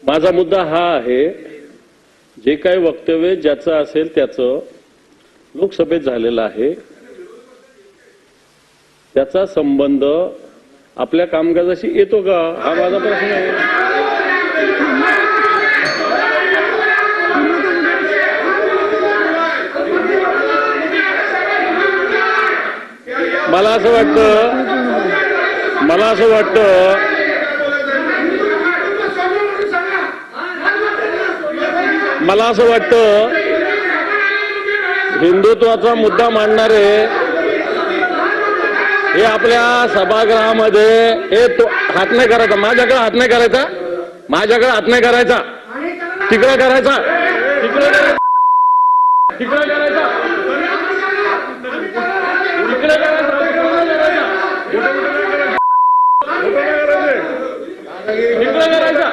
माझा मुद्दा हा आहे, जे काही वक्तव्य ज्याचं असेल त्याचं लोकसभेत झालेलं आहे, त्याचा संबंध आपल्या कामकाजाशी येतो का, हा माझा प्रश्न आहे. मला असं वाटतं हिंदुत्वाचा मुद्दा मांडणारे हे आपल्या सभागृहामध्ये हात नाही करायचा, माझ्याकडे हात नाही करायचा, माझ्याकडे हात नाही करायचा, तिकडे करायचा, तिकडे करायचा, तिकडे करायचा, तिकडे करायचा,